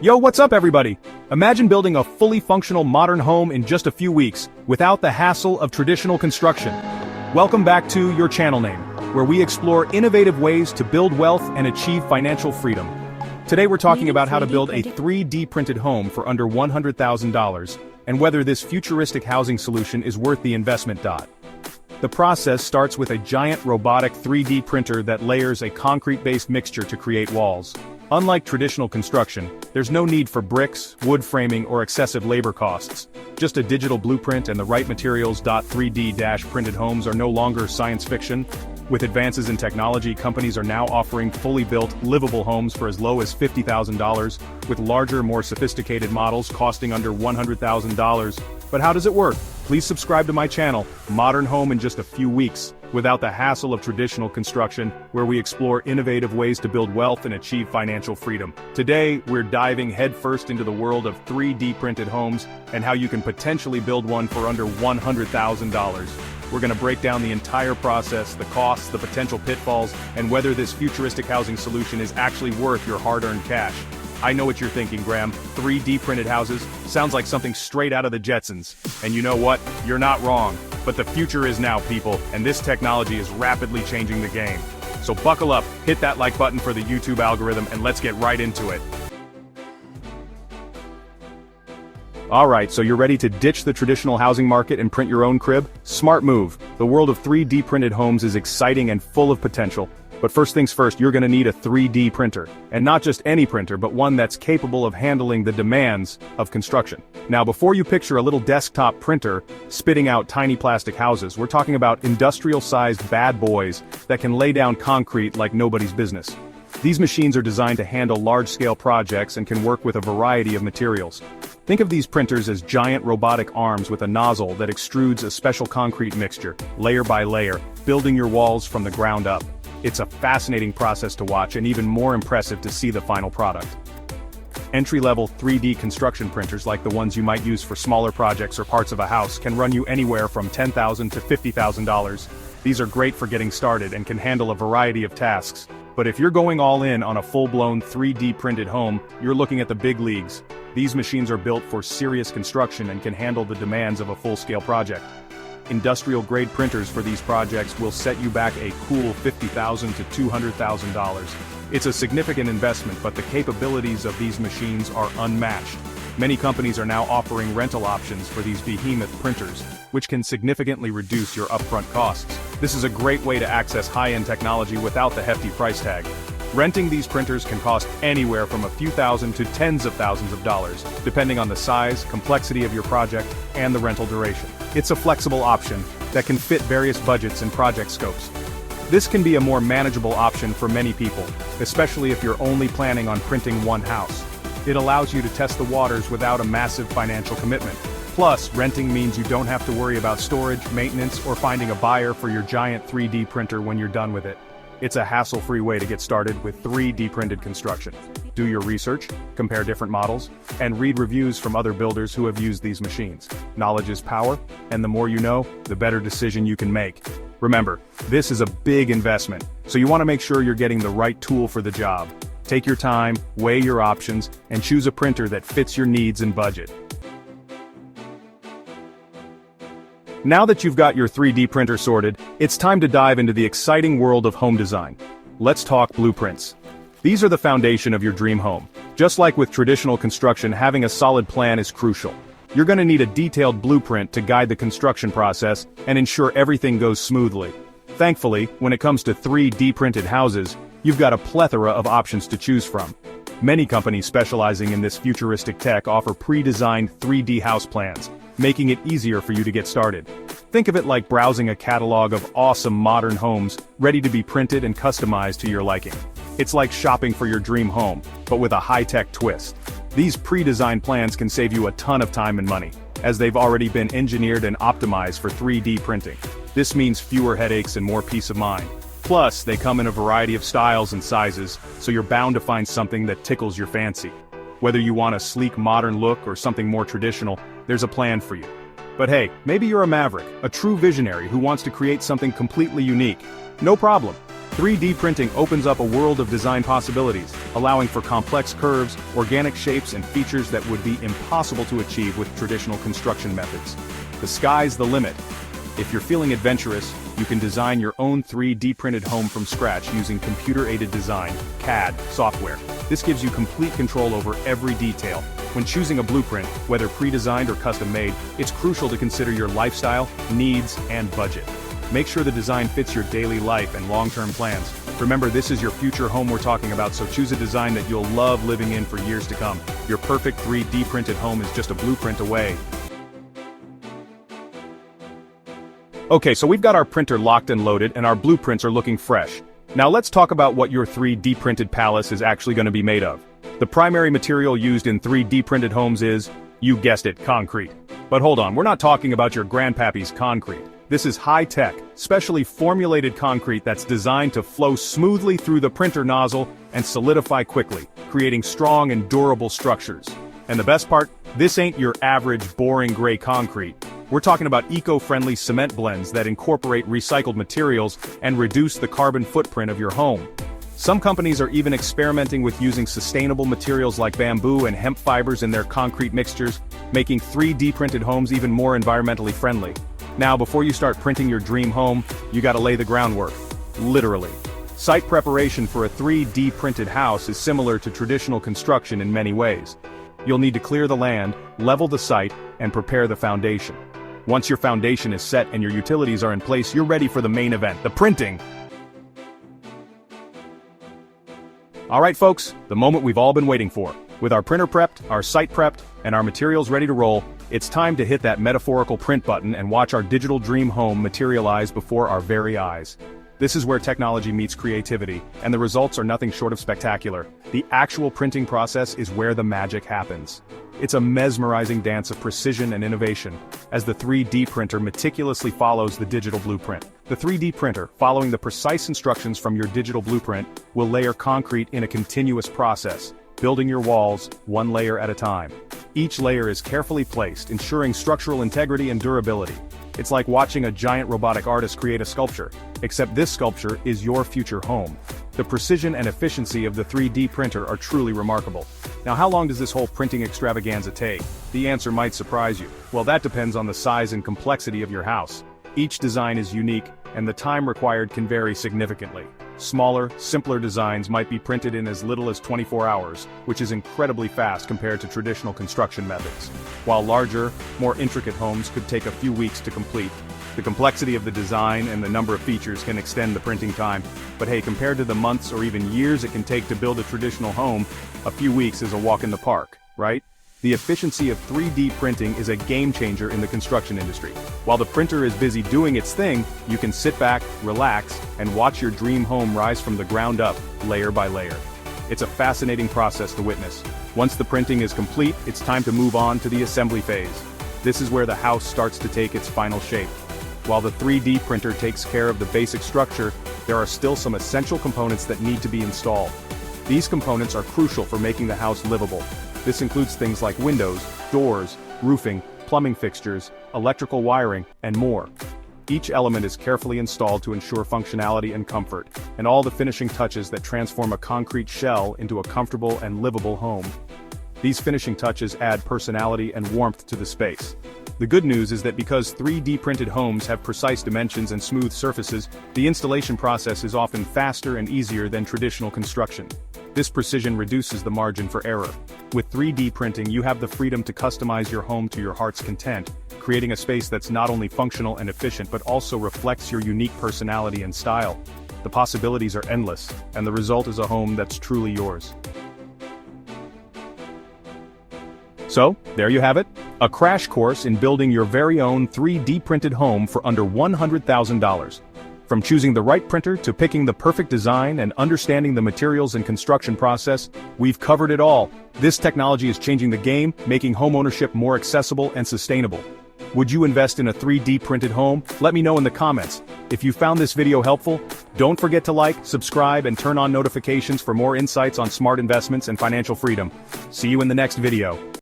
Yo, what's up everybody? Imagine building a fully functional modern home in just a few weeks, without the hassle of traditional construction. Welcome back to Your Channel Name, where we explore innovative ways to build wealth and achieve financial freedom. Today we're talking about how to build a 3D printed home for under $100,000, and whether this futuristic housing solution is worth the investment. The process starts with a giant robotic 3D printer that layers a concrete-based mixture to create walls. Unlike traditional construction, there's no need for bricks, wood framing, or excessive labor costs. Just a digital blueprint and the right materials. 3D-printed homes are no longer science fiction. With advances in technology, companies are now offering fully built, livable homes for as low as $50,000, with larger, more sophisticated models costing under $100,000. But how does it work? Please subscribe to my channel, Modern Home in just a few weeks, without the hassle of traditional construction, where we explore innovative ways to build wealth and achieve financial freedom. Today, we're diving headfirst into the world of 3D printed homes, and how you can potentially build one for under $100,000. We're going to break down the entire process, the costs, the potential pitfalls, and whether this futuristic housing solution is actually worth your hard-earned cash. I know what you're thinking, Graham. 3D printed houses sounds like something straight out of the Jetsons. And you know what? You're not wrong. But the future is now, people, and this technology is rapidly changing the game. So buckle up, hit that like button for the YouTube algorithm, and let's get right into it. Alright, so you're ready to ditch the traditional housing market and print your own crib? Smart move. The world of 3D printed homes is exciting and full of potential. But first things first, you're going to need a 3D printer. And not just any printer, but one that's capable of handling the demands of construction. Now, before you picture a little desktop printer spitting out tiny plastic houses, we're talking about industrial-sized bad boys that can lay down concrete like nobody's business. These machines are designed to handle large-scale projects and can work with a variety of materials. Think of these printers as giant robotic arms with a nozzle that extrudes a special concrete mixture, layer by layer, building your walls from the ground up. It's a fascinating process to watch and even more impressive to see the final product. Entry-level 3D construction printers like the ones you might use for smaller projects or parts of a house can run you anywhere from $10,000 to $50,000. These are great for getting started and can handle a variety of tasks. But if you're going all in on a full-blown 3D printed home, you're looking at the big leagues. These machines are built for serious construction and can handle the demands of a full-scale project. Industrial-grade printers for these projects will set you back a cool $50,000 to $200,000. It's a significant investment, but the capabilities of these machines are unmatched. Many companies are now offering rental options for these behemoth printers, which can significantly reduce your upfront costs. This is a great way to access high-end technology without the hefty price tag. Renting these printers can cost anywhere from a few thousand to tens of thousands of dollars, depending on the size, complexity of your project, and the rental duration. It's a flexible option that can fit various budgets and project scopes. This can be a more manageable option for many people, especially if you're only planning on printing one house. It allows you to test the waters without a massive financial commitment. Plus, renting means you don't have to worry about storage, maintenance, or finding a buyer for your giant 3D printer when you're done with it. It's a hassle-free way to get started with 3D printed construction. Do your research, compare different models, and read reviews from other builders who have used these machines. Knowledge is power, and the more you know, the better decision you can make. Remember, this is a big investment, so you want to make sure you're getting the right tool for the job. Take your time, weigh your options, and choose a printer that fits your needs and budget. Now that you've got your 3D printer sorted, it's time to dive into the exciting world of home design. Let's talk blueprints. These are the foundation of your dream home. Just like with traditional construction, having a solid plan is crucial. You're going to need a detailed blueprint to guide the construction process and ensure everything goes smoothly. Thankfully, when it comes to 3D printed houses, you've got a plethora of options to choose from. Many companies specializing in this futuristic tech offer pre-designed 3D house plans, making it easier for you to get started. Think of it like browsing a catalog of awesome modern homes, ready to be printed and customized to your liking. It's like shopping for your dream home, but with a high-tech twist. These pre-designed plans can save you a ton of time and money, as they've already been engineered and optimized for 3D printing. This means fewer headaches and more peace of mind. Plus, they come in a variety of styles and sizes, so you're bound to find something that tickles your fancy. Whether you want a sleek modern look or something more traditional, there's a plan for you. But hey, maybe you're a maverick, a true visionary who wants to create something completely unique. No problem. 3D printing opens up a world of design possibilities, allowing for complex curves, organic shapes, and features that would be impossible to achieve with traditional construction methods. The sky's the limit. If you're feeling adventurous, you can design your own 3D printed home from scratch using computer-aided design, CAD, software. This gives you complete control over every detail. When choosing a blueprint, whether pre-designed or custom-made, it's crucial to consider your lifestyle, needs, and budget. Make sure the design fits your daily life and long-term plans. Remember, this is your future home we're talking about, so choose a design that you'll love living in for years to come. Your perfect 3D printed home is just a blueprint away. Okay, so we've got our printer locked and loaded, and our blueprints are looking fresh. Now let's talk about what your 3D printed palace is actually going to be made of. The primary material used in 3D printed homes is, you guessed it, concrete. But hold on, we're not talking about your grandpappy's concrete. This is high-tech, specially formulated concrete that's designed to flow smoothly through the printer nozzle and solidify quickly, creating strong and durable structures. And the best part, this ain't your average boring gray concrete. We're talking about eco-friendly cement blends that incorporate recycled materials and reduce the carbon footprint of your home. Some companies are even experimenting with using sustainable materials like bamboo and hemp fibers in their concrete mixtures, making 3D printed homes even more environmentally friendly. Now, before you start printing your dream home, you gotta lay the groundwork. Literally. Site preparation for a 3D printed house is similar to traditional construction in many ways. You'll need to clear the land, level the site, and prepare the foundation. Once your foundation is set and your utilities are in place, you're ready for the main event, the printing. Alright folks, the moment we've all been waiting for. With our printer prepped, our site prepped, and our materials ready to roll, it's time to hit that metaphorical print button and watch our digital dream home materialize before our very eyes. This is where technology meets creativity, and the results are nothing short of spectacular. The actual printing process is where the magic happens. It's a mesmerizing dance of precision and innovation, as the 3D printer meticulously follows the digital blueprint. The 3D printer, following the precise instructions from your digital blueprint, will layer concrete in a continuous process, building your walls one layer at a time. Each layer is carefully placed, ensuring structural integrity and durability. It's like watching a giant robotic artist create a sculpture, except this sculpture is your future home. The precision and efficiency of the 3D printer are truly remarkable. Now, how long does this whole printing extravaganza take? The answer might surprise you. Well, that depends on the size and complexity of your house. Each design is unique, and the time required can vary significantly. Smaller, simpler designs might be printed in as little as 24 hours, which is incredibly fast compared to traditional construction methods. While larger, more intricate homes could take a few weeks to complete. The complexity of the design and the number of features can extend the printing time, but hey, compared to the months or even years it can take to build a traditional home, a few weeks is a walk in the park, right? The efficiency of 3D printing is a game changer in the construction industry. While the printer is busy doing its thing, you can sit back, relax, and watch your dream home rise from the ground up, layer by layer. It's a fascinating process to witness. Once the printing is complete, it's time to move on to the assembly phase. This is where the house starts to take its final shape. While the 3D printer takes care of the basic structure, there are still some essential components that need to be installed. These components are crucial for making the house livable. This includes things like windows, doors, roofing, plumbing fixtures, electrical wiring, and more. Each element is carefully installed to ensure functionality and comfort, and all the finishing touches that transform a concrete shell into a comfortable and livable home. These finishing touches add personality and warmth to the space. The good news is that because 3D printed homes have precise dimensions and smooth surfaces, the installation process is often faster and easier than traditional construction. This precision reduces the margin for error. With 3D printing, you have the freedom to customize your home to your heart's content, creating a space that's not only functional and efficient but also reflects your unique personality and style. The possibilities are endless, and the result is a home that's truly yours. So, there you have it, a crash course in building your very own 3D printed home for under $100,000. From choosing the right printer to picking the perfect design and understanding the materials and construction process, we've covered it all. This technology is changing the game, making homeownership more accessible and sustainable. Would you invest in a 3D printed home? Let me know in the comments. If you found this video helpful, don't forget to like, subscribe, and turn on notifications for more insights on smart investments and financial freedom. See you in the next video.